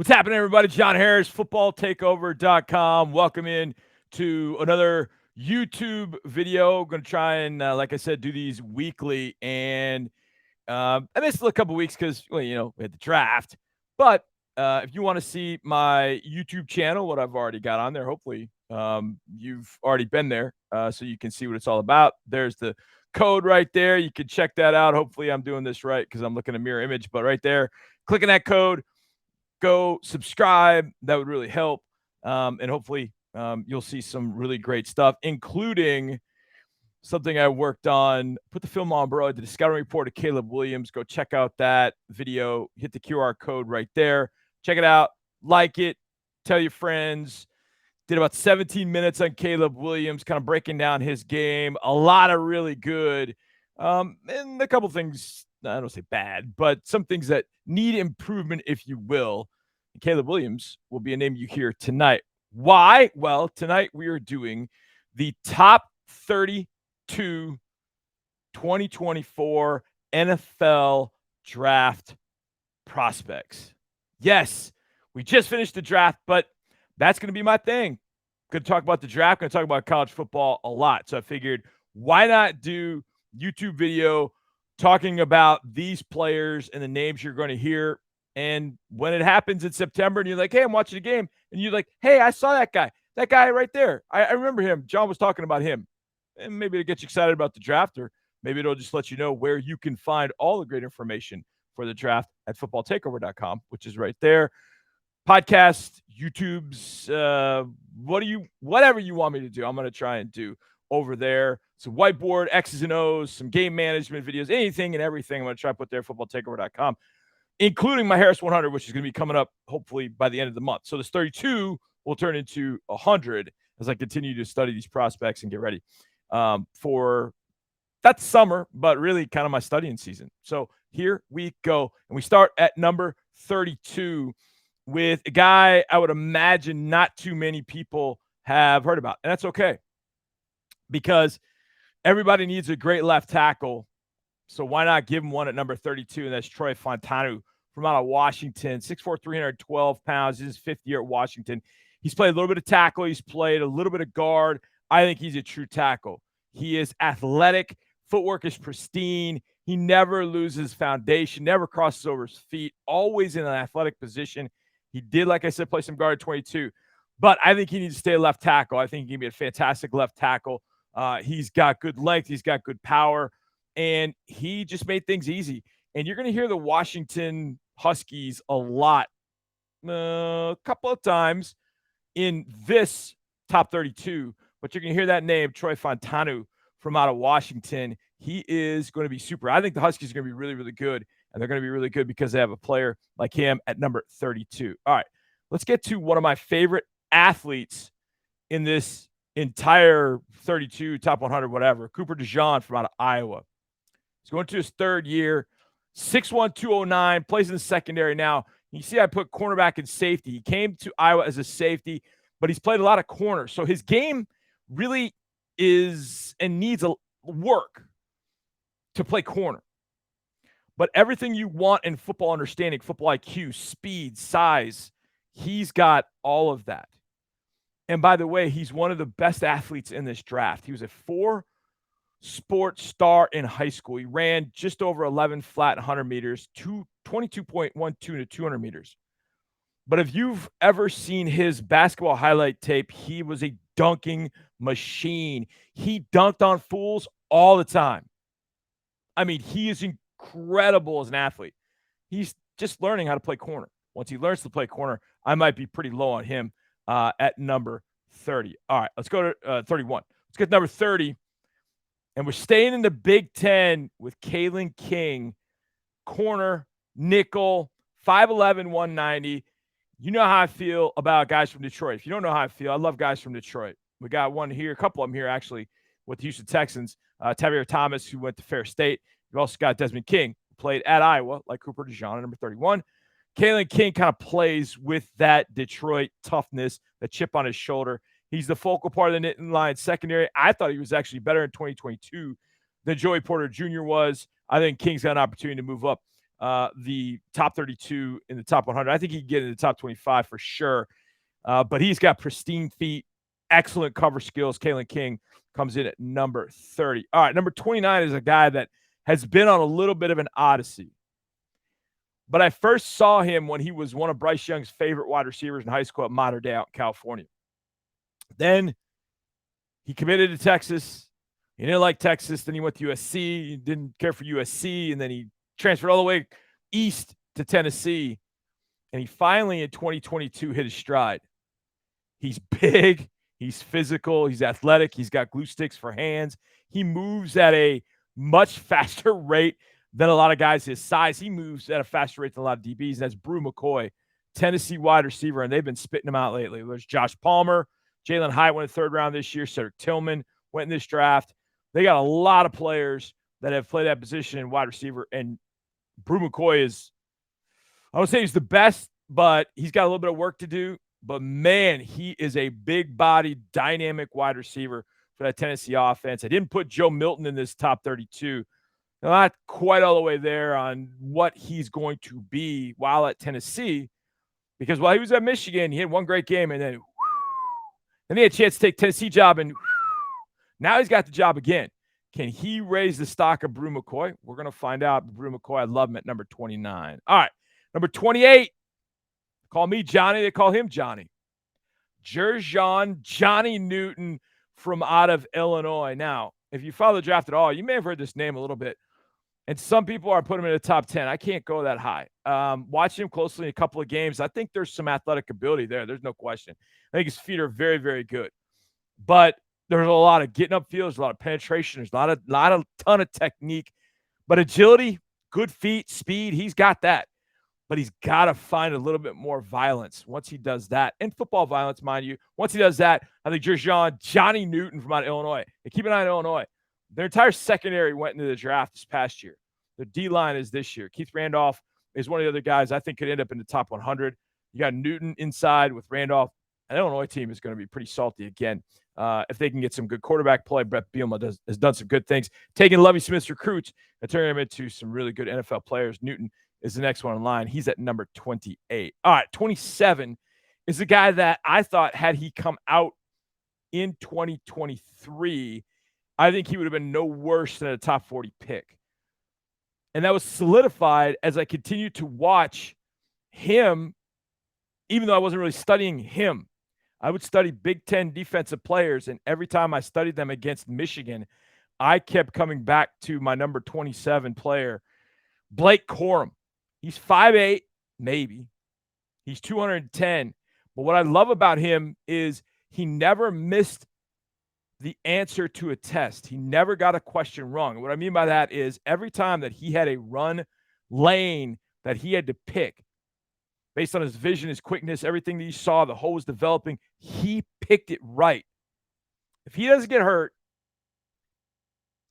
What's happening, everybody? John Harris, footballtakeover.com. Welcome in to another YouTube video. Going to try and, like I said, do these weekly. And I missed a couple weeks because, we had the draft. But if you want to see my YouTube channel, what I've already got on there, hopefully you've already been there so you can see what it's all about. There's the code right there. You can check that out. Hopefully I'm doing this right because I'm looking at mirror image. But right there, clicking that code, go subscribe. That would really help. And hopefully you'll see some really great stuff, including something I worked on. Put the film on, bro. I did a scouting report of Caleb Williams. Go check out that video. Hit the QR code right there. Check it out. Like it. Tell your friends. Did about 17 minutes on Caleb Williams, kind of breaking down his game. A lot of really good. And a couple things, I don't say bad, but some things that need improvement, if you will. And Caleb Williams will be a name you hear tonight. Why? Well, tonight we are doing the top 32 2024 NFL draft prospects. Yes, we just finished the draft, but that's going to be my thing. Going to talk about the draft. Going to talk about college football a lot. So I figured, why not do YouTube video talking about these players and the names you're going to hear. And when it happens in September and you're like, hey, I'm watching a game. And you're like, hey, I saw that guy right there. I remember him. John was talking about him. And maybe it'll get you excited about the draft, or maybe it'll just let you know where you can find all the great information for the draft at footballtakeover.com, which is right there. Podcast, YouTube's, whatever you want me to do, I'm going to try and do over there. Some whiteboard, X's and O's, some game management videos, anything and everything I'm going to try to put there, footballtakeover.com, including my Harris 100, which is going to be coming up hopefully by the end of the month. So this 32 will turn into 100 as I continue to study these prospects and get ready for that summer, but really kind of my studying season. So here we go. And we start at number 32 with a guy I would imagine not too many people have heard about. And that's okay, because everybody needs a great left tackle. So why not give him one at number 32? And that's Fautanu from out of Washington, 6'4", 312 pounds. This is his fifth year at Washington. He's played a little bit of tackle. He's played a little bit of guard. I think he's a true tackle. He is athletic. Footwork is pristine. He never loses foundation, never crosses over his feet, always in an athletic position. He did, like I said, play some guard at 22. But I think he needs to stay left tackle. I think he can be a fantastic left tackle. He's got good length. He's got good power. And he just made things easy. And you're going to hear the Washington Huskies a lot, a couple of times in this top 32. But you're going to hear that name, Fautanu, from out of Washington. He is going to be super. I think the Huskies are going to be really, really good. And they're going to be really good because they have a player like him at number 32. All right, let's get to one of my favorite athletes in this entire 32, top 100, whatever. Cooper DeJean from out of Iowa. He's going to his third year, 6'1", 209, plays in the secondary now. You see I put cornerback and safety. He came to Iowa as a safety, but he's played a lot of corner. So his game really is and needs a work to play corner. But everything you want in football understanding, football IQ, speed, size, he's got all of that. And by the way, he's one of the best athletes in this draft. He was a 4-sport star in high school. He ran just over 11 flat 100 meters, 22.12 to 200 meters. But if you've ever seen his basketball highlight tape, he was a dunking machine. He dunked on fools all the time. I mean, he is incredible as an athlete. He's just learning how to play corner. Once he learns to play corner, I might be pretty low on him at number 30. All right, let's go to 31. Let's get number 30. And we're staying in the Big Ten with Kalen King, corner, nickel, 5'11", 190. You know how I feel about guys from Detroit. If you don't know how I feel, I love guys from Detroit. We got one here, a couple of them here actually, with the Houston Texans. Tavierre Thomas, who went to Fair State. You've also got Desmond King, who played at Iowa, like Cooper DeJean, number 31. Kalen King kind of plays with that Detroit toughness, the chip on his shoulder. He's the focal part of the Nittany Lions secondary. I thought he was actually better in 2022 than Joey Porter Jr. was. I think King's got an opportunity to move up the top 32 in the top 100. I think he can get in the top 25 for sure. But he's got pristine feet, excellent cover skills. Kalen King comes in at number 30. All right, number 29 is a guy that has been on a little bit of an odyssey. But I first saw him when he was one of Bryce Young's favorite wide receivers in high school at Notre Dame out in California. Then he committed to Texas. He didn't like Texas. Then he went to USC. He didn't care for USC. And then he transferred all the way east to Tennessee. And he finally, in 2022, hit his stride. He's big. He's physical. He's athletic. He's got glue sticks for hands. He moves at a much faster rate than a lot of guys his size. He moves at a faster rate than a lot of DBs. That's Bru McCoy, Tennessee wide receiver, and they've been spitting him out lately. There's Josh Palmer. Jalen Hyatt went in the third round this year. Cedric Tillman went in this draft. They got a lot of players that have played that position in wide receiver, and Bru McCoy is, I would say he's the best, but he's got a little bit of work to do. But, man, he is a big-bodied, dynamic wide receiver for that Tennessee offense. I didn't put Joe Milton in this top 32. Not quite all the way there on what he's going to be while at Tennessee, because while he was at Michigan, he had one great game, and then he had a chance to take Tennessee job, and now he's got the job again. Can he raise the stock of Bru McCoy? We're going to find out. Bru McCoy, I love him at number 29. All right, number 28. Call me Johnny. They call him Johnny. Zhan Johnny Newton from out of Illinois. Now, if you follow the draft at all, you may have heard this name a little bit. And some people are putting him in the top 10. I can't go that high. Watching him closely in a couple of games, I think there's some athletic ability there. There's no question. I think his feet are very, very good. But there's a lot of getting upfield. There's a lot of penetration. There's not a ton of technique. But agility, good feet, speed, he's got that. But he's got to find a little bit more violence once he does that. And football violence, mind you. Once he does that, I think Zhan Johnny Newton from out of Illinois. And keep an eye on Illinois. Their entire secondary went into the draft this past year. The D-line is this year. Keith Randolph is one of the other guys I think could end up in the top 100. You got Newton inside with Randolph. An Illinois team is going to be pretty salty again if they can get some good quarterback play. Brett Bielema has done some good things. Taking Lovie Smith's recruits and turning them into some really good NFL players. Newton is the next one in line. He's at number 28. All right, 27 is a guy that I thought had he come out in 2023, I think he would have been no worse than a top 40 pick. And that was solidified as I continued to watch him, even though I wasn't really studying him. I would study Big Ten defensive players, and every time I studied them against Michigan, I kept coming back to my number 27 player, Blake Corum. He's 5'8", maybe. He's 210. But what I love about him is he never missed the answer to a test. He never got a question wrong. And what I mean by that is every time that he had a run lane that he had to pick, based on his vision, his quickness, everything that he saw, the hole was developing, he picked it right. If he doesn't get hurt,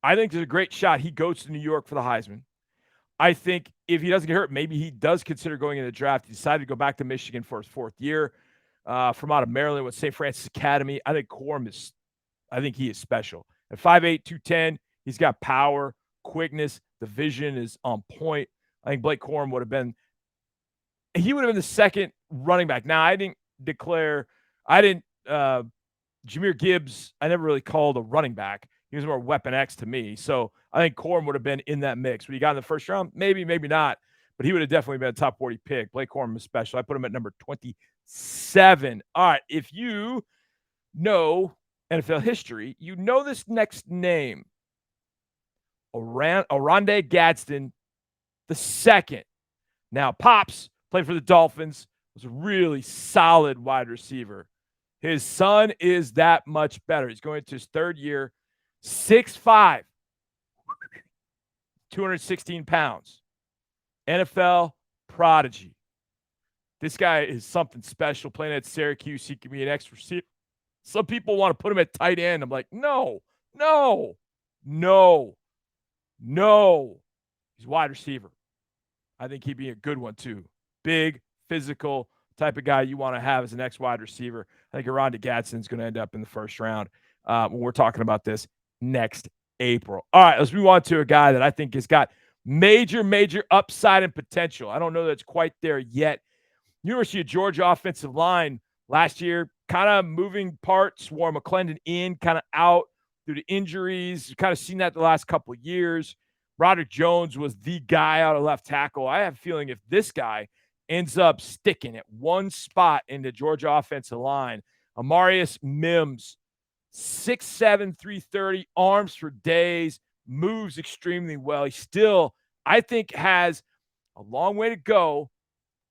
I think there's a great shot he goes to New York for the Heisman. I think if he doesn't get hurt, maybe he does consider going in the draft. He decided to go back to Michigan for his fourth year from out of Maryland with St. Francis Academy. I think he is special. At 5'8", 210, he's got power, quickness. The vision is on point. I think Blake Corum would have been the second running back. Now, Jameer Gibbs, I never really called a running back. He was more Weapon X to me. So I think Corum would have been in that mix. When he got in the first round, maybe, maybe not. But he would have definitely been a top 40 pick. Blake Corum is special. I put him at number 27. All right, if you know NFL history, you know this next name. Oronde Gadsden II. Now, Pops played for the Dolphins, was a really solid wide receiver. His son is that much better. He's going into his third year, 6'5", 216 pounds. NFL prodigy. This guy is something special. Playing at Syracuse, he can be an X receiver. Some people want to put him at tight end. I'm like, no. He's a wide receiver. I think he'd be a good one too. Big, physical type of guy you want to have as an ex-wide receiver. I think Oronde Gadsden's going to end up in the first round when we're talking about this next April. All right, let's move on to a guy that I think has got Major upside and potential. I don't know that it's quite there yet. University of Georgia offensive line last year, kind of moving parts. Warren McClendon in, kind of out due to injuries. You've kind of seen that the last couple of years. Roderick Jones was the guy out of left tackle. I have a feeling if this guy ends up sticking at one spot in the Georgia offensive line, Amarius Mims, 6'7", 330, arms for days, moves extremely well. He still, I think, has a long way to go,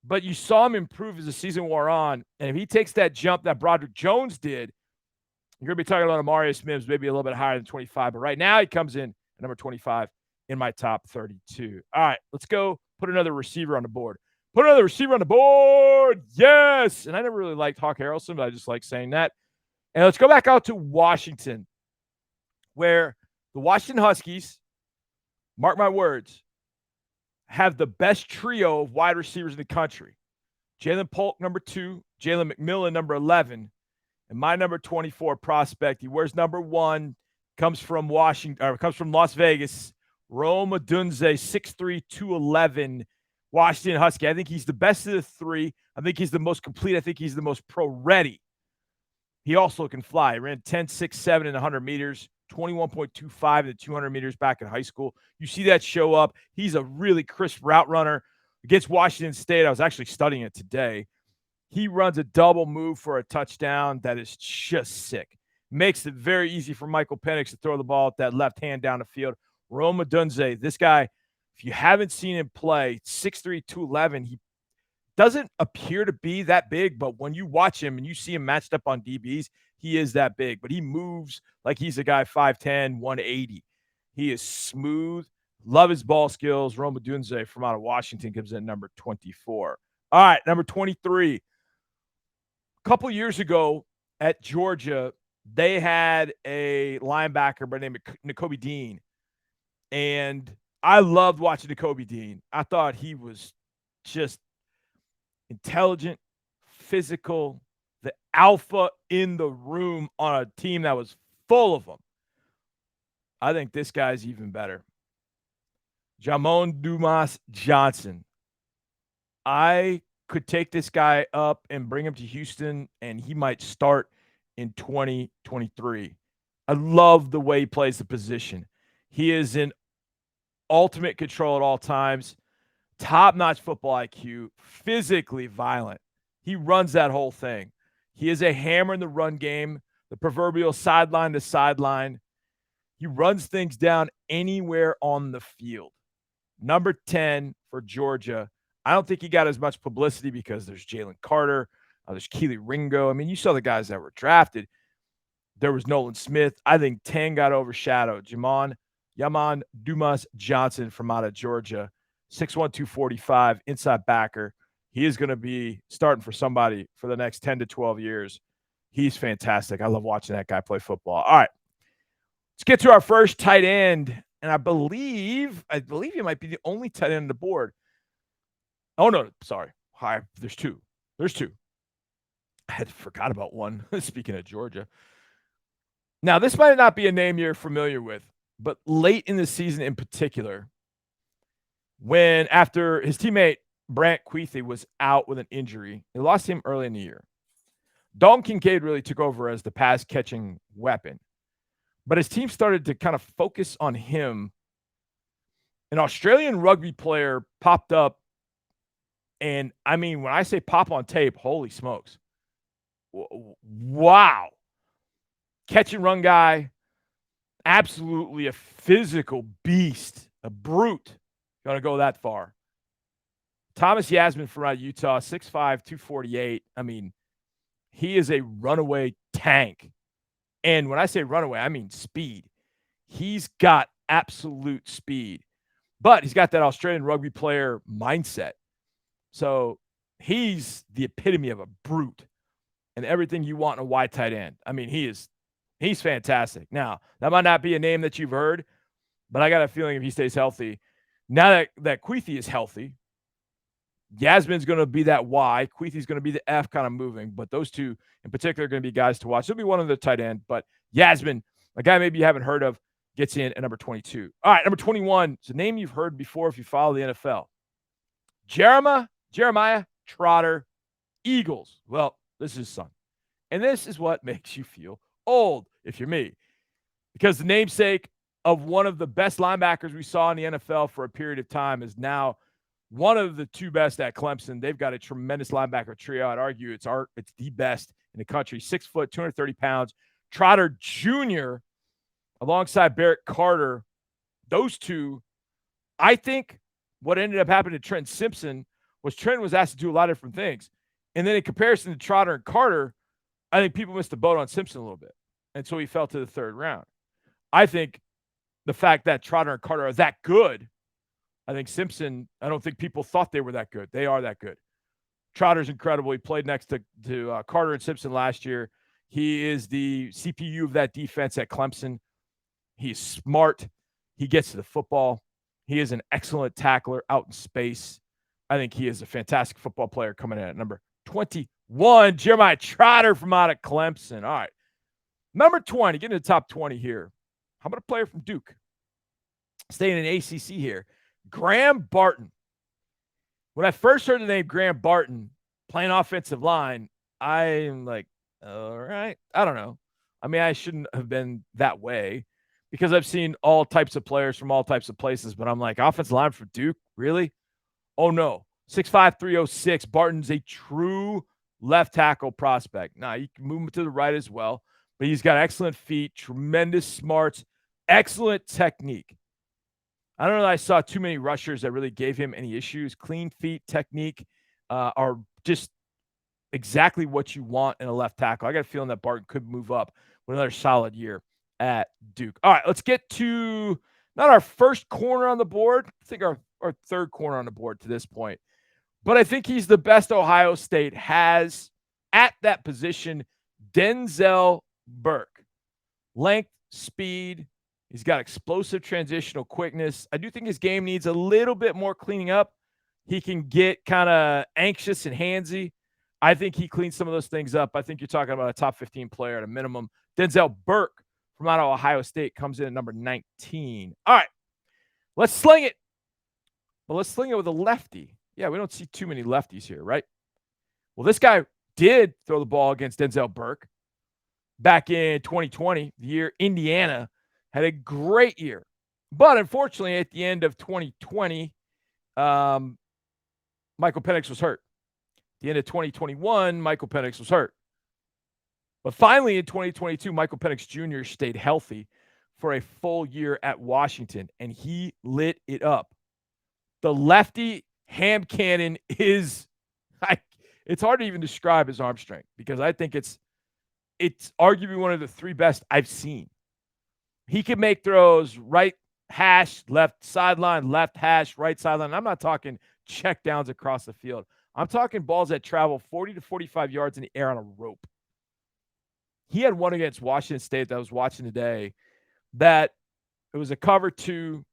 but you saw him improve as the season wore on. And if he takes that jump that Broderick Jones did, you're going to be talking about Amarius Mims, maybe a little bit higher than 25. But right now he comes in at number 25 in my top 32. All right, let's go put another receiver on the board. Put another receiver on the board. Yes. And I never really liked Hawk Harrelson, but I just like saying that. And let's go back out to Washington, where the Washington Huskies, mark my words, have the best trio of wide receivers in the country. Jalen Polk, number 2, Jalen McMillan, number 11, and my number 24 prospect. He wears number 1, comes from Las Vegas. Rome Odunze, 6'3", 211, Washington Husky. I think he's the best of the 3. I think he's the most complete. I think he's the most pro-ready. He also can fly. He ran 10.67 in 100 meters, 21.25 in the 200 meters back in high school. You see that show up. He's a really crisp route runner. Against Washington State, I was actually studying it today. He runs a double move for a touchdown that is just sick. Makes it very easy for Michael Penix to throw the ball with that left hand down the field. Rome Odunze, this guy, if you haven't seen him play, 6'3", 211, he doesn't appear to be that big, but when you watch him and you see him matched up on DBs, he is that big. But he moves like he's a guy 5'10", 180. He is smooth. Love his ball skills. Rome Odunze from out of Washington comes in number 24. All right, number 23. A couple years ago at Georgia, they had a linebacker by the name of Cooper DeJean. And I loved watching Cooper DeJean. I thought he was just intelligent, physical, the alpha in the room on a team that was full of them. I think this guy's even better. Jamon Dumas-Johnson. I could take this guy up and bring him to Houston, and he might start in 2023. I love the way he plays the position. He is in ultimate control at all times, top-notch football IQ, physically violent. He runs that whole thing. He is a hammer in the run game, the proverbial sideline to sideline. He runs things down anywhere on the field. Number 10 for Georgia. I don't think he got as much publicity because there's Jalen Carter, there's Keely Ringo. I mean, you saw the guys that were drafted. There was Nolan Smith. I think 10 got overshadowed. Jamon Dumas-Johnson from out of Georgia, 6'1", 245, inside backer. He is going to be starting for somebody for the next 10 to 12 years. He's fantastic. I love watching that guy play football. All right, let's get to our first tight end, and I believe he might be the only tight end on the board. Oh, no, sorry. Hi, there's two. I had forgot about one, speaking of Georgia. Now, this might not be a name you're familiar with, but late in the season in particular, when after his teammate Brant Kuithe was out with an injury, they lost him early in the year. Dalton Kincaid really took over as the pass-catching weapon. But his team started to kind of focus on him. An Australian rugby player popped up, and I mean, when I say pop on tape, holy smokes. Wow. Catch and run guy, absolutely a physical beast, a brute. Going to go that far. Thomas Yasmin from out of Utah, 6'5", 248. I mean, he is a runaway tank. And when I say runaway, I mean speed. He's got absolute speed. But he's got that Australian rugby player mindset. So he's the epitome of a brute and everything you want in a wide tight end. I mean, he's fantastic. Now, that might not be a name that you've heard, but I got a feeling if he stays healthy, now that Kuithe is healthy, Yasmin's going to be that Y. Kuithe's going to be the F kind of moving, but those two in particular are going to be guys to watch. He'll be one of the tight end, but Yasmin, a guy maybe you haven't heard of, gets in at number 22. All right, number 21. It's a name you've heard before if you follow the NFL. Jeremiah Trotter, Eagles. Well, this is his son. And this is what makes you feel old if you're me. Because the namesake of one of the best linebackers we saw in the NFL for a period of time is now one of the two best at Clemson. They've got a tremendous linebacker trio. I'd argue it's the best in the country. 6 foot, 230 pounds. Trotter Jr. alongside Barrett Carter. Those two, I think what ended up happening to Trent Simpson was Trent was asked to do a lot of different things. And then in comparison to Trotter and Carter, I think people missed the boat on Simpson a little bit. And so he fell to the third round. I think the fact that Trotter and Carter are that good, I think Simpson, I don't think people thought they were that good. They are that good. Trotter's incredible. He played next to Carter and Simpson last year. He is the CPU of that defense at Clemson. He's smart. He gets to the football. He is an excellent tackler out in space. I think he is a fantastic football player coming in at number 21. Jeremiah Trotter from out of Clemson. All right. Number 20, getting to the top 20 here. How about a player from Duke? Staying in ACC here. Graham Barton. When I first heard the name Graham Barton playing offensive line, I'm like, all right. I don't know. I mean, I shouldn't have been that way because I've seen all types of players from all types of places, but I'm like, offensive line for Duke? Really? Oh, no. 6'5", 306. Barton's a true left tackle prospect. Now, you can move him to the right as well, but he's got excellent feet, tremendous smarts, excellent technique. I don't know that I saw too many rushers that really gave him any issues. Clean feet, technique are just exactly what you want in a left tackle. I got a feeling that Barton could move up with another solid year at Duke. All right, let's get to not our first corner on the board. I think our third corner on the board to this point. But I think he's the best Ohio State has at that position, Denzel Burke. Length, speed. He's got explosive transitional quickness. I do think his game needs a little bit more cleaning up. He can get kind of anxious and handsy. I think he cleans some of those things up. I think you're talking about a top 15 player at a minimum. Denzel Burke from out of Ohio State comes in at number 19. All right, let's sling it. Well, let's sling it with a lefty. Yeah, we don't see too many lefties here, right? Well, this guy did throw the ball against Denzel Burke back in 2020, the year Indiana had a great year. But unfortunately, at the end of 2020, Michael Penix was hurt. At the end of 2021, Michael Penix was hurt. But finally, in 2022, Michael Penix Jr. stayed healthy for a full year at Washington, and he lit it up. The lefty ham cannon is it's hard to even describe his arm strength because I think it's arguably one of the three best I've seen. He can make throws right hash, left sideline, left hash, right sideline. I'm not talking check downs across the field. I'm talking balls that travel 40 to 45 yards in the air on a rope. He had one against Washington State that I was watching today that it was a cover two,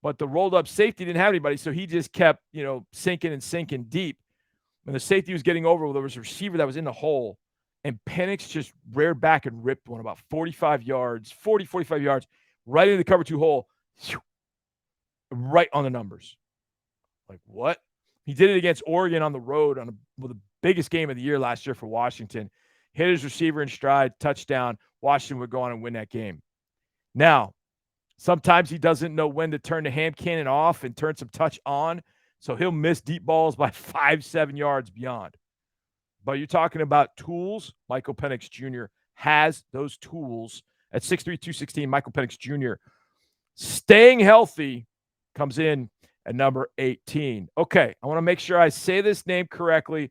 but the rolled up safety didn't have anybody, so he just kept, sinking and sinking deep. When the safety was getting over, there was a receiver that was in the hole, and Penix just reared back and ripped one about 45 yards, right into the cover two hole, right on the numbers. Like, what? He did it against Oregon on the road with the biggest game of the year last year for Washington. Hit his receiver in stride, touchdown. Washington would go on and win that game. Now, sometimes he doesn't know when to turn the ham cannon off and turn some touch on, so he'll miss deep balls by 5-7 yards beyond. But you're talking about tools. Michael Penix Jr. has those tools. At 6'3", 216, Michael Penix Jr. staying healthy comes in at number 18. Okay, I want to make sure I say this name correctly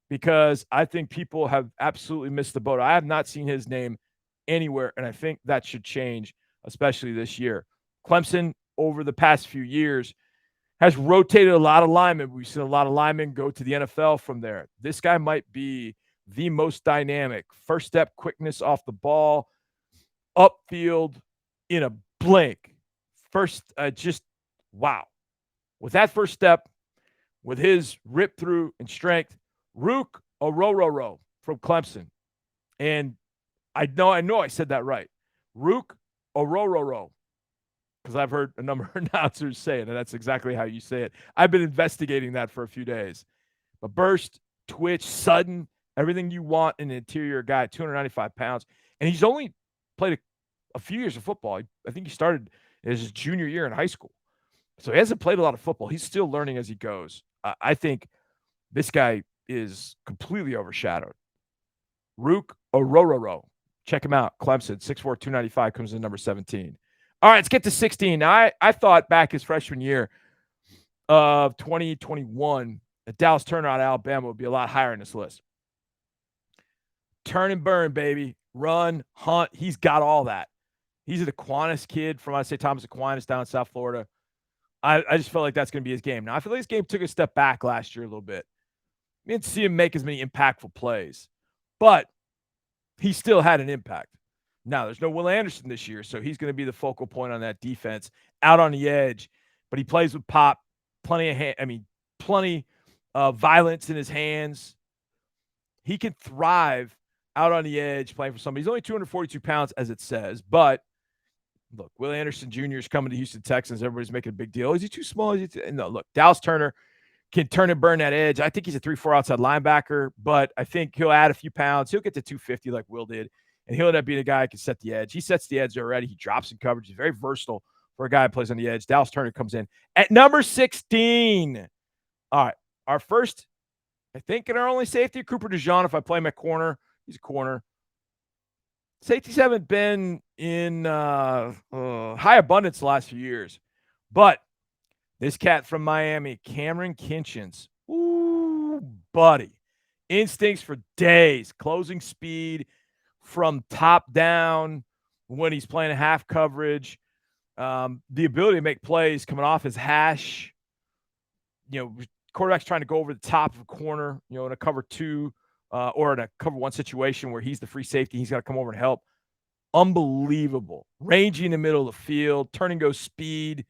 because I think people have absolutely missed the boat. I have not seen his name anywhere, and I think that should change, especially this year. Clemson, over the past few years, has rotated a lot of linemen. We've seen a lot of linemen go to the NFL from there. This guy might be the most dynamic. First step quickness off the ball, upfield in a blink. Just wow. With that first step, with his rip through and strength, Ruke Orhorhoro from Clemson. And I know I said that right. Ruke Orhorhoro because I've heard a number of announcers say it, and that's exactly how you say it. I've been investigating that for a few days. But burst, twitch, sudden, everything you want in an interior guy, 295 pounds. And he's only played a few years of football. I think he started his junior year in high school. So he hasn't played a lot of football. He's still learning as he goes. I think this guy is completely overshadowed. Ruke Orhorhoro. Check him out. Clemson, 6'4", 295, comes in number 17. All right, let's get to 16. Now, I thought back his freshman year of 2021 that Dallas Turner out of Alabama would be a lot higher in this list. Turn and burn, baby. Run, hunt. He's got all that. He's an Aquinas kid from, I'd say, Thomas Aquinas down in South Florida. I just felt like that's going to be his game. Now, I feel like his game took a step back last year a little bit. We didn't see him make as many impactful plays, but he still had an impact. Now, there's no Will Anderson this year, so he's going to be the focal point on that defense, out on the edge. But he plays with pop, plenty of violence in his hands. He can thrive out on the edge playing for somebody. He's only 242 pounds, as it says, but look, Will Anderson Jr. is coming to Houston Texans. Everybody's making a big deal. Is he too small? No, look, Dallas Turner can turn and burn that edge. I think he's a 3-4 outside linebacker, but I think he'll add a few pounds. He'll get to 250 like Will did, and he'll end up being a guy who can set the edge. He sets the edge already. He drops in coverage. He's very versatile for a guy who plays on the edge. Dallas Turner comes in at number 16. All right, our first, I think, and our only safety, Cooper DeJean. If I play him at corner, he's a corner. Safeties haven't been in high abundance the last few years. But this cat from Miami, Kamren Kinchens, ooh, buddy. Instincts for days. Closing speed from top down when he's playing half coverage. The ability to make plays coming off his hash. Quarterback's trying to go over the top of a corner, in a cover two. Or in a cover one situation where he's the free safety, he's got to come over and help. Unbelievable. Ranging in the middle of the field, turn and go speed.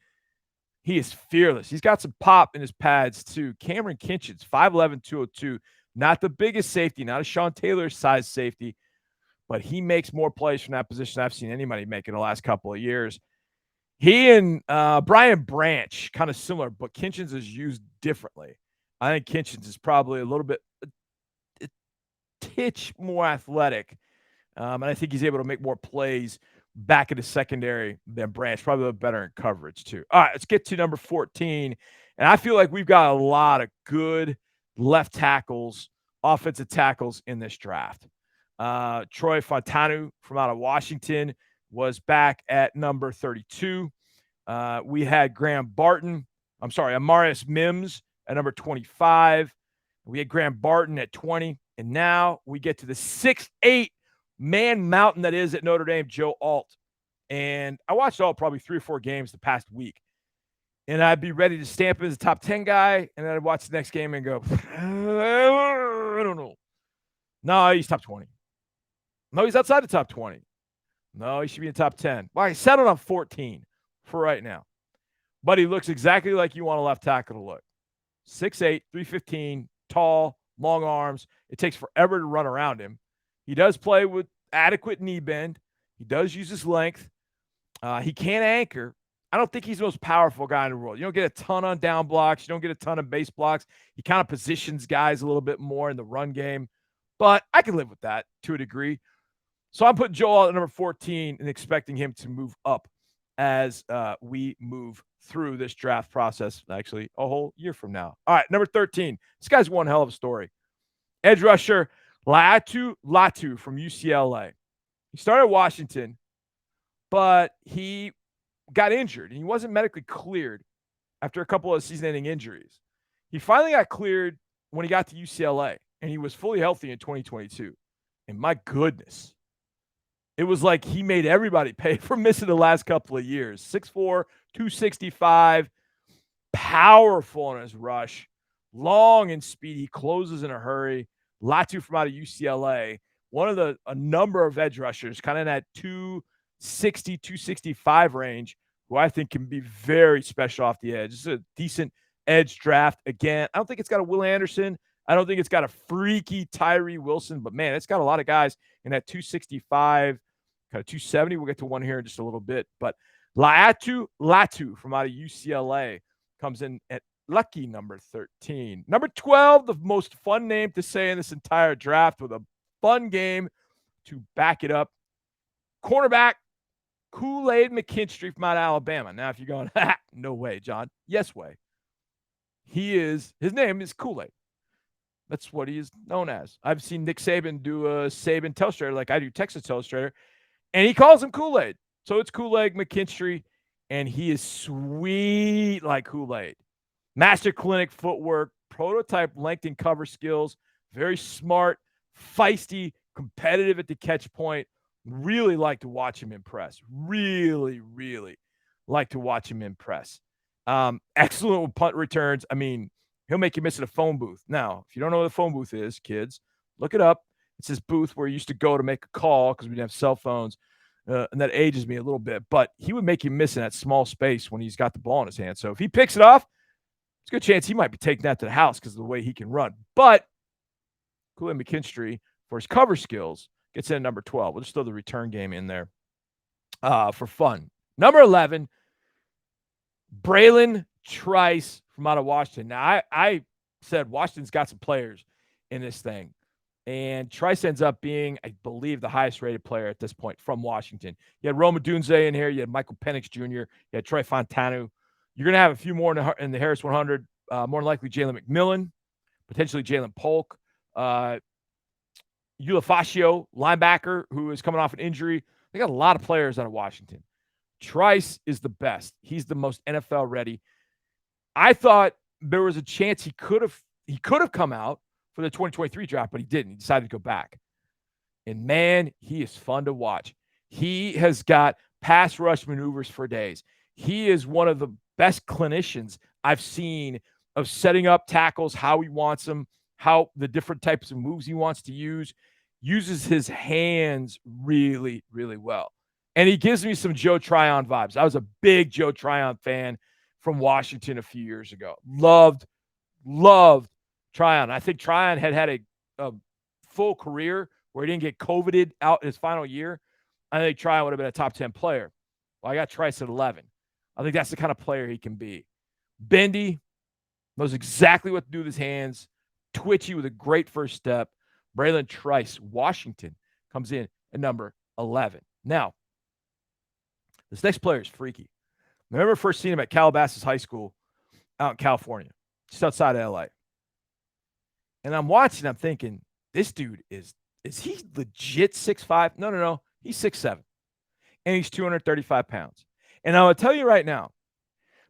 He is fearless. He's got some pop in his pads too. Kamren Kinchens, 5'11", 202. Not the biggest safety, not a Sean Taylor size safety, but he makes more plays from that position I've seen anybody make in the last couple of years. He and Brian Branch, kind of similar, but Kinchens is used differently. I think Kinchens is probably a little bit titch more athletic. And I think he's able to make more plays back in the secondary than Branch. Probably a little better in coverage, too. All right, let's get to number 14. And I feel like we've got a lot of good left tackles, offensive tackles in this draft. Troy Fautanu from out of Washington was back at number 32. We had Amarius Mims at number 25. We had Graham Barton at 20. And now we get to the 6'8" man mountain that is at Notre Dame, Joe Alt. And I watched Alt probably 3 or 4 games the past week. And I'd be ready to stamp him as a top 10 guy. And then I'd watch the next game and go, I don't know. No, he's top 20. No, he's outside the top 20. No, he should be in the top 10. Well, I settled on 14 for right now. But he looks exactly like you want a left tackle to look. 6'8", 315, tall, long arms. It takes forever to run around him. He does play with adequate knee bend. He does use his length. He can anchor. I don't think he's the most powerful guy in the world. You don't get a ton on down blocks. You don't get a ton of base blocks. He kind of positions guys a little bit more in the run game. But I can live with that to a degree. So I'm putting Joel at number 14 and expecting him to move up as we move through this draft process, actually a whole year from now. All right, number 13. This guy's one hell of a story. Edge rusher Latu from UCLA. He started at Washington, but he got injured, and he wasn't medically cleared after a couple of season-ending injuries. He finally got cleared when he got to UCLA, and he was fully healthy in 2022. And my goodness, it was like he made everybody pay for missing the last couple of years. 6'4", 265, powerful on his rush, long and speedy. He closes in a hurry. Latu from out of UCLA, one of a number of edge rushers, kind of in that 260, 265 range, who I think can be very special off the edge. This is a decent edge draft. Again, I don't think it's got a Will Anderson. I don't think it's got a freaky Tyree Wilson, but man, it's got a lot of guys in that 265, kind of 270. We'll get to one here in just a little bit. But Latu from out of UCLA comes in at lucky number 13. Number 12, the most fun name to say in this entire draft with a fun game to back it up. Cornerback, Kool-Aid McKinstry from out of Alabama. Now, if you're going, no way, John. Yes way. His name is Kool-Aid. That's what he is known as. I've seen Nick Saban do a Saban Telstrator like I do Texas Telstrator, and he calls him Kool-Aid. So it's Kool-Aid McKinstry, and he is sweet like Kool-Aid. Master clinic footwork, prototype length and cover skills, very smart, feisty, competitive at the catch point. Really like to watch him impress. Really, really like to watch him impress. Excellent with punt returns. I mean, he'll make you miss at a phone booth. Now, if you don't know what a phone booth is, kids, look it up. It's this booth where you used to go to make a call because we didn't have cell phones. And that ages me a little bit. But he would make you miss in that small space when he's got the ball in his hand. So if he picks it off, it's a good chance he might be taking that to the house because of the way he can run. But Kool-Aid McKinstry, for his cover skills, gets in at number 12. We'll just throw the return game in there for fun. Number 11, Braylon Trice from out of Washington. Now, I said Washington's got some players in this thing. And Trice ends up being, I believe, the highest-rated player at this point from Washington. You had Rome Odunze in here. You had Michael Penix Jr. You had Troy Fautanu. You're going to have a few more in the Harris 100. More than likely, Jalen McMillan, potentially Jalen Polk. Ulafascio, linebacker, who is coming off an injury. They got a lot of players out of Washington. Trice is the best. He's the most NFL ready. I thought there was a chance he could have come out for the 2023 draft, but he didn't. He decided to go back. And man, he is fun to watch. He has got pass rush maneuvers for days. He is one of the best clinicians I've seen of setting up tackles, how he wants them, how the different types of moves he wants to use, uses his hands really, really well. And he gives me some Joe Tryon vibes. I was a big Joe Tryon fan from Washington a few years ago. Loved Tryon. I think Tryon had a full career where he didn't get COVIDed out in his final year. I think Tryon would have been a top 10 player. Well, I got Trice at 11. I think that's the kind of player he can be. Bendy, knows exactly what to do with his hands. Twitchy with a great first step. Braylon Trice, Washington, comes in at number 11. Now, this next player is freaky. I remember first seeing him at Calabasas High School out in California, just outside of LA. And I'm watching, I'm thinking, this dude is he legit 6'5"? No. He's 6'7". And he's 235 pounds. And I will tell you right now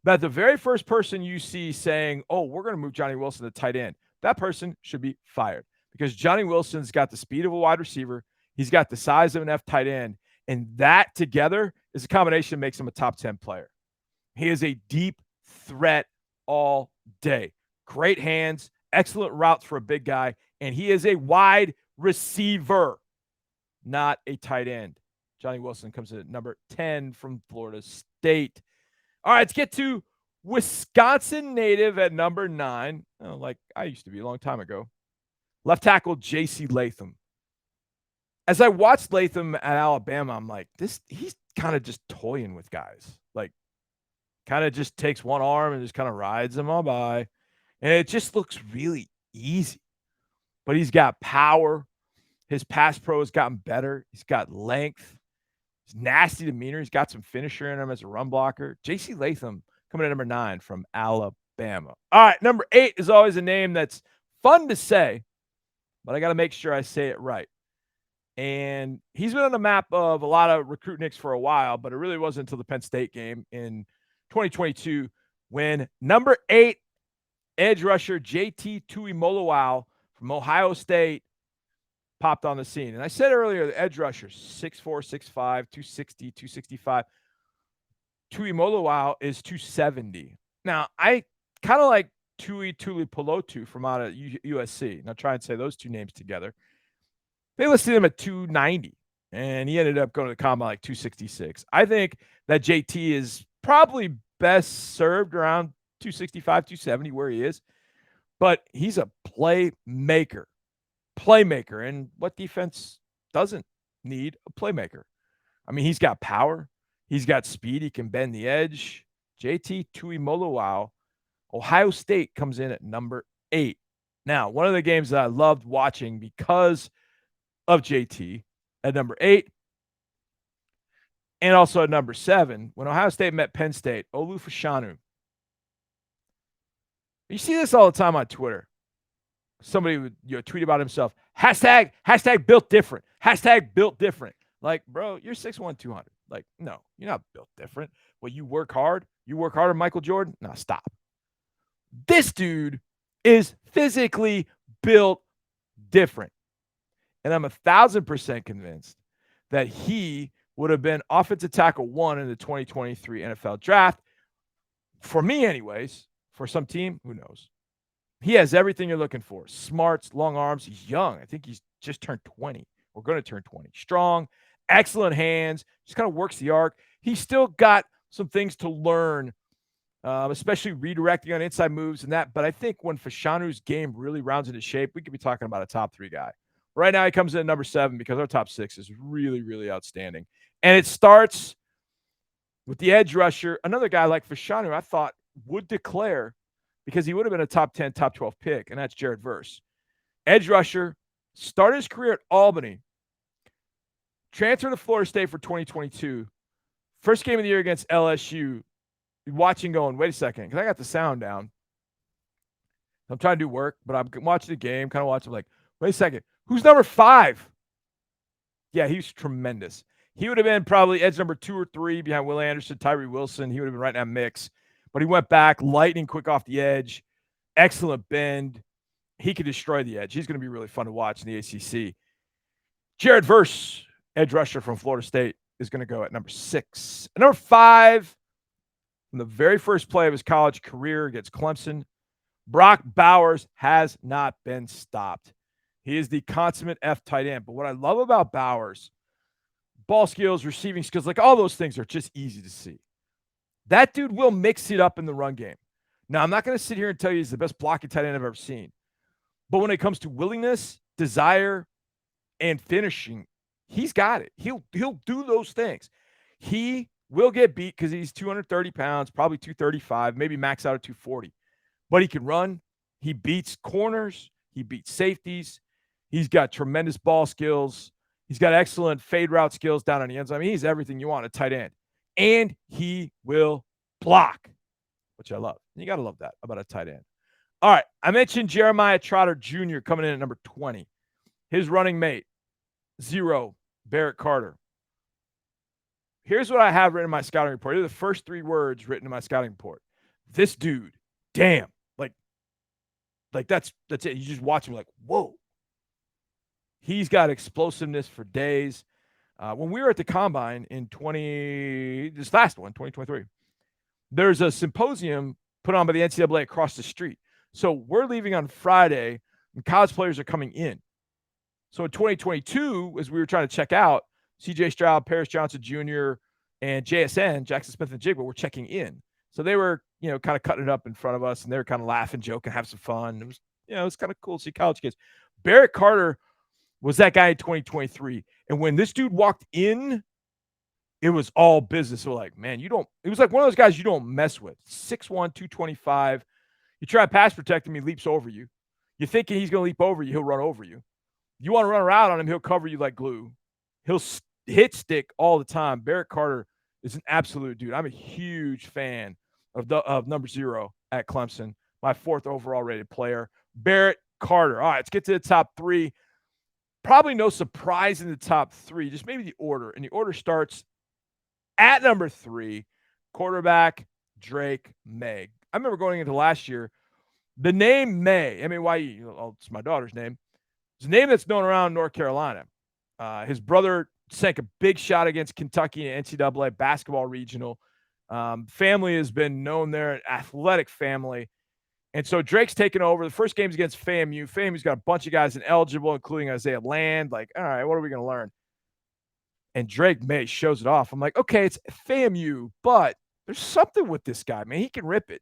that the very first person you see saying, oh, we're going to move Johnny Wilson to tight end, that person should be fired because Johnny Wilson's got the speed of a wide receiver. He's got the size of an F tight end. And that together is a combination that makes him a top 10 player. He is a deep threat all day. Great hands, excellent routes for a big guy. And he is a wide receiver, not a tight end. Johnny Wilson comes in at number 10 from Florida State. All right, let's get to Wisconsin native at number 9. Oh, like I used to be a long time ago. Left tackle J.C. Latham. As I watched Latham at Alabama, I'm like, he's kind of just toying with guys. Like, kind of just takes one arm and just kind of rides them all by. And it just looks really easy. But he's got power. His pass pro has gotten better. He's got length. He's nasty demeanor. He's got some finisher in him as a run blocker. J.C. Latham coming at number 9 from Alabama. All right, number 8 is always a name that's fun to say, but I got to make sure I say it right. And he's been on the map of a lot of recruitniks for a while, but it really wasn't until the Penn State game in 2022 when number 8 edge rusher JT Tuimoloau from Ohio State popped on the scene. And I said earlier, the edge rusher, 6'4", 6'5", 260, 265. Tuimoloau is 270. Now, I kind of like Tui Tuipulotu from out of USC. Now, try and say those two names together. They listed him at 290, and he ended up going to the combine like 266. I think that JT is probably best served around 265, 270 where he is, but he's a playmaker. And what defense doesn't need a playmaker? I mean, he's got power. He's got speed. He can bend the edge. JT Tuimoloau, Ohio State, comes in at number 8. Now, one of the games that I loved watching because of JT at number 8 and also at number 7, when Ohio State met Penn State, Olu Fautanu. You see this all the time on Twitter. Somebody would tweet about himself. Hashtag built different. Hashtag built different. Like, bro, you're 6'1", 200. Like, no, you're not built different. Well, you work hard. You work harder than Michael Jordan? No, stop. This dude is physically built different. And I'm 1,000% convinced that he would have been offensive tackle 1 in the 2023 NFL draft. For me, anyways. For some team, who knows? He has everything you're looking for. Smarts, long arms. He's young. I think he's just turned 20. We're going to turn 20. Strong, excellent hands. Just kind of works the arc. He's still got some things to learn, especially redirecting on inside moves and that. But I think when Fautanu's game really rounds into shape, we could be talking about a top 3 guy. Right now, he comes in at number 7 because our top 6 is really, really outstanding. And it starts with the edge rusher. Another guy like Fautanu, I thought would declare because he would have been a top 10, top 12 pick, and that's Jared Verse. Edge rusher, started his career at Albany, transferred to Florida State for 2022. First game of the year against LSU, watching going, wait a second, because I got the sound down. I'm trying to do work, but I'm watching the game, kind of watching, like, wait a second, who's number 5? Yeah, he's tremendous. He would have been probably edge number 2 or 3 behind Will Anderson, Tyree Wilson. He would have been right in that mix. But he went back, lightning quick off the edge, excellent bend. He could destroy the edge. He's going to be really fun to watch in the ACC. Jared Verse, edge rusher from Florida State, is going to go at number 6. At number 5, from the very first play of his college career against Clemson, Brock Bowers has not been stopped. He is the consummate F tight end. But what I love about Bowers, ball skills, receiving skills, like all those things are just easy to see. That dude will mix it up in the run game. Now, I'm not going to sit here and tell you he's the best blocking tight end I've ever seen. But when it comes to willingness, desire, and finishing, he's got it. He'll do those things. He will get beat because he's 230 pounds, probably 235, maybe max out at 240. But he can run. He beats corners. He beats safeties. He's got tremendous ball skills. He's got excellent fade route skills down on the end zone. I mean, he's everything you want a tight end. And he will block, which I love. You got to love that about a tight end. All right, I mentioned Jeremiah Trotter Jr. coming in at number 20. His running mate, 0, Barrett Carter. Here's what I have written in my scouting report. Here are the first 3 words written in my scouting report. This dude, damn. Like that's it. You just watch him like, whoa. He's got explosiveness for days. When we were at the Combine in 2023, there's a symposium put on by the NCAA across the street. So we're leaving on Friday, and college players are coming in. So in 2022, as we were trying to check out, C.J. Stroud, Paris Johnson Jr., and JSN, Jackson Smith and Jigba, were checking in. So they were, kind of cutting it up in front of us, and they were kind of laughing, joking, have some fun. It was, it was kind of cool to see college kids. Barrett Carter was that guy in 2023. And when this dude walked in, it was all business. So like, man, it was like one of those guys you don't mess with. 6'1", 225. You try to pass protect him, he leaps over you. You're thinking he's going to leap over you, he'll run over you. You want to run around on him, he'll cover you like glue. He'll hit stick all the time. Barrett Carter is an absolute dude. I'm a huge fan of number 0 at Clemson, my 4th overall rated player. Barrett Carter. All right, let's get to the top 3. Probably no surprise in the top 3, just maybe the order. And the order starts at number 3, quarterback Drake Maye. I remember going into last year, the name Maye, M-A-Y-E, it's my daughter's name. It's a name that's known around North Carolina. His brother sank a big shot against Kentucky in NCAA basketball regional. Family has been known there, an athletic family. And so Drake's taken over. The first game's against FAMU. FAMU's got a bunch of guys ineligible, including Isaiah Land. Like, all right, what are we going to learn? And Drake Maye shows it off. I'm like, okay, it's FAMU, but there's something with this guy, man. He can rip it,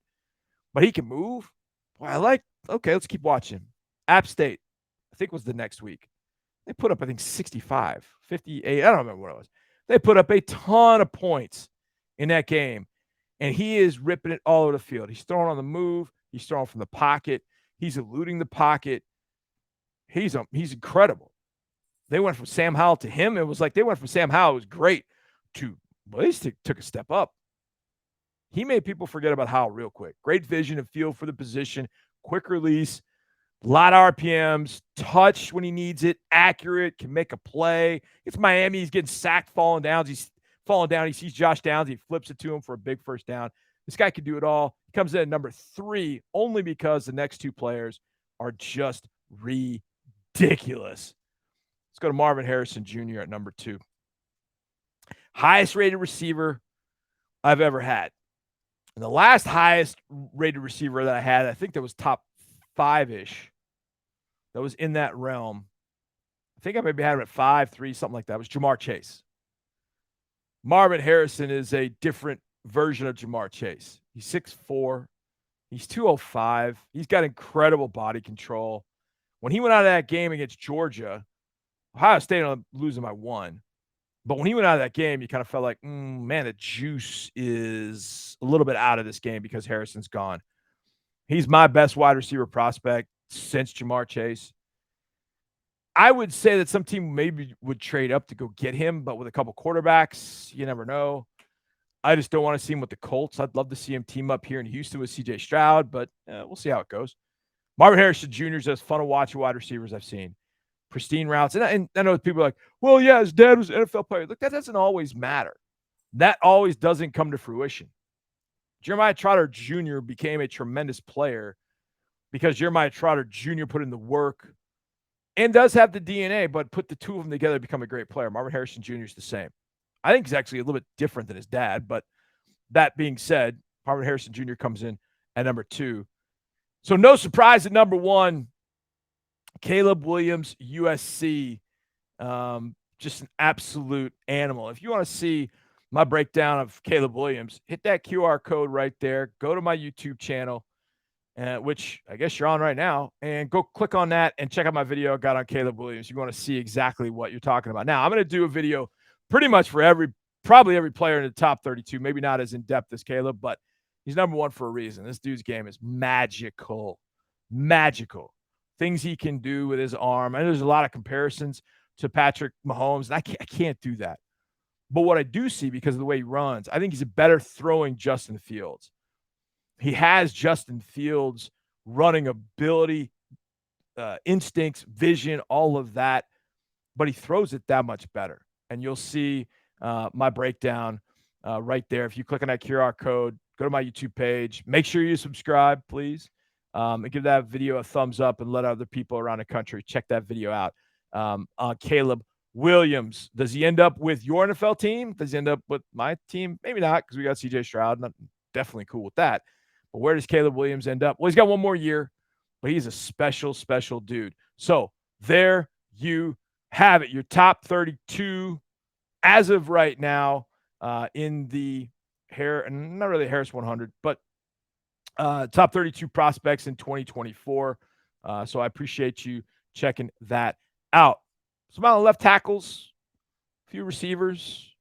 but he can move. Boy, okay, let's keep watching. App State, I think was the next week. They put up, I think, 65, 58. I don't remember what it was. They put up a ton of points. in that game, and he is ripping it all over the field. He's throwing on the move. He's throwing from the pocket. He's eluding the pocket. He's incredible. They went from Sam Howell to him. It was like they went from Sam Howell, it was great, to, well, they took a step up. He made people forget about Howell real quick. Great vision and feel for the position, quick release, a lot of RPMs, touch when he needs it, accurate, can make a play. It's Miami. He's getting sacked, falling down. He's falling down. He sees Josh Downs. He flips it to him for a big first down. This guy can do it all. He comes in at number 3 only because the next 2 players are just ridiculous. Let's go to Marvin Harrison Jr. at number 2. Highest rated receiver I've ever had. And the last highest rated receiver that I had, I think that was top 5-ish. That was in that realm. I think I maybe had him at 5'3", something like that. It was Ja'Marr Chase. Marvin Harrison is a different version of Ja'Marr Chase. He's 6'4". He's 205. He's got incredible body control. When he went out of that game against Georgia, Ohio State ended up losing by 1. But when he went out of that game, you kind of felt like, man, the juice is a little bit out of this game because Harrison's gone. He's my best wide receiver prospect since Ja'Marr Chase. I would say that some team maybe would trade up to go get him, but with a couple quarterbacks, you never know. I just don't want to see him with the Colts. I'd love to see him team up here in Houston with C.J. Stroud, but we'll see how it goes. Marvin Harrison Jr. is as fun to watch wide receivers I've seen. Pristine routes. And I know people are like, well, yeah, his dad was an NFL player. Look, that doesn't always matter. That always doesn't come to fruition. Jeremiah Trotter Jr. became a tremendous player because Jeremiah Trotter Jr. put in the work and does have the DNA, but put the 2 of them together to become a great player. Marvin Harrison Jr. is the same. I think he's actually a little bit different than his dad, but that being said, Marvin Harrison Jr. comes in at number 2. So no surprise at number 1, Caleb Williams, USC. Just an absolute animal. If you want to see my breakdown of Caleb Williams, hit that QR code right there. Go to my YouTube channel, which I guess you're on right now, and go click on that and check out my video I got on Caleb Williams. You want to see exactly what you're talking about. Now, I'm going to do a video pretty much for probably every player in the top 32, maybe not as in-depth as Caleb, but he's number 1 for a reason. This dude's game is magical. Magical. Things he can do with his arm. And there's a lot of comparisons to Patrick Mahomes, and I can't do that. But what I do see, because of the way he runs, I think he's a better throwing Justin Fields. He has Justin Fields' running ability, instincts, vision, all of that, but he throws it that much better. And you'll see my breakdown right there. If you click on that QR code, go to my YouTube page. Make sure you subscribe, please. And give that video a thumbs up and let other people around the country check that video out on Caleb Williams. Does he end up with your NFL team? Does he end up with my team? Maybe not, because we got C.J. Stroud, and I'm definitely cool with that. But where does Caleb Williams end up? Well, he's got 1 more year, but he's a special, special dude. So there you have it. Your top 32 as of right now in the not really Harris 100, but top 32 prospects in 2024. So I appreciate you checking that out. Some amount of left tackles, a few receivers,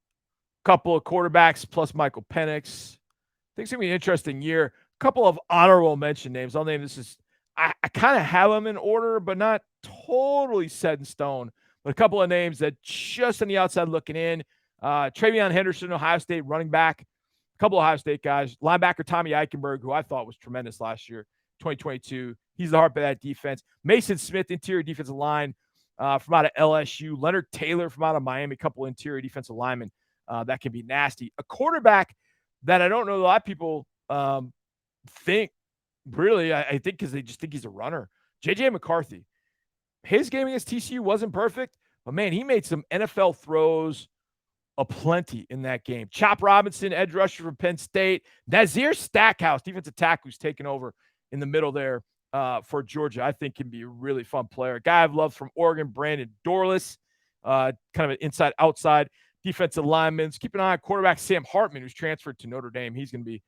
a couple of quarterbacks plus Michael Penix. I think it's going to be an interesting year. A couple of honorable mention names. I'll name this I kind of have them in order, but not totally set in stone. But a couple of names that just on the outside looking in. Travion Henderson, Ohio State running back. A couple of Ohio State guys. Linebacker Tommy Eichenberg, who I thought was tremendous last year, 2022. He's the heart of that defense. Mason Smith, interior defensive line from out of LSU. Leonard Taylor from out of Miami, a couple interior defensive linemen that can be nasty. A quarterback that I don't know a lot of people think, really, I think because they just think he's a runner. J.J. McCarthy. His game against TCU wasn't perfect, but, man, he made some NFL throws aplenty in that game. Chop Robinson, edge rusher from Penn State. Nazir Stackhouse, defensive tackle, who's taken over in the middle there for Georgia, I think can be a really fun player. A guy I've loved from Oregon, Brandon Dorless, kind of an inside-outside defensive lineman. Keep an eye on quarterback Sam Hartman, who's transferred to Notre Dame. He's going to be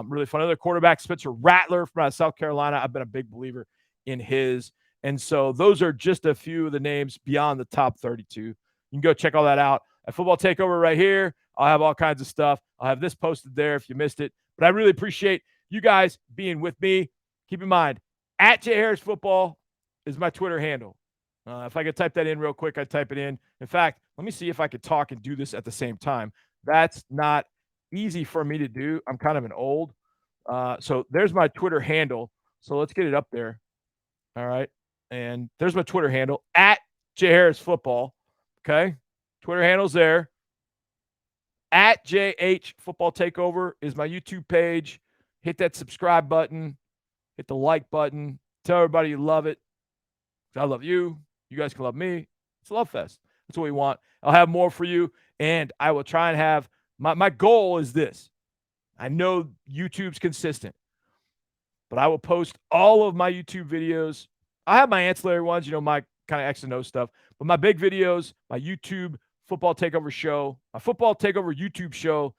really fun. Another quarterback, Spencer Rattler from South Carolina. I've been a big believer in his. And so those are just a few of the names beyond the top 32. You can go check all that out at Football Takeover right here I'll have all kinds of stuff. I'll have this posted there if you missed it. But I really appreciate you guys being with me. Keep in mind, @JHarrisFootball is my Twitter handle. If I could type that in real quick, I'd type it in. In fact, let me see if I could talk and do this at the same time. That's not easy for me to do. I'm kind of an old. So there's my Twitter handle. So let's get it up there. All right. And there's my Twitter handle, @JHarrisFootball. Okay. Twitter handle's there. @JH Football Takeover is my YouTube page. Hit that subscribe button. Hit the like button. Tell everybody you love it. I love you. You guys can love me. It's a love fest. That's what we want. I'll have more for you, and I will try and have my goal is this. I know YouTube's consistent, but I will post all of my YouTube videos. I have my ancillary ones, my kind of X and O stuff, but my big videos, my YouTube Football Takeover show, my Football Takeover YouTube show,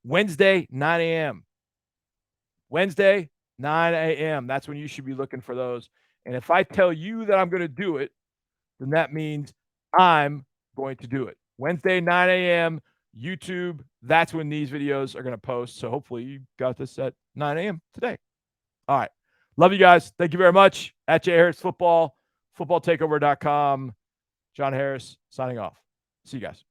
Wednesday, 9 a.m. Wednesday, 9 a.m. That's when you should be looking for those. And if I tell you that I'm going to do it, then that means I'm going to do it. Wednesday, 9 a.m., YouTube. That's when these videos are going to post. So hopefully you got this at 9 a.m. today. All right. Love you guys. Thank you very much. @JHarrisFootball, footballtakeover.com. John Harris signing off. See you guys.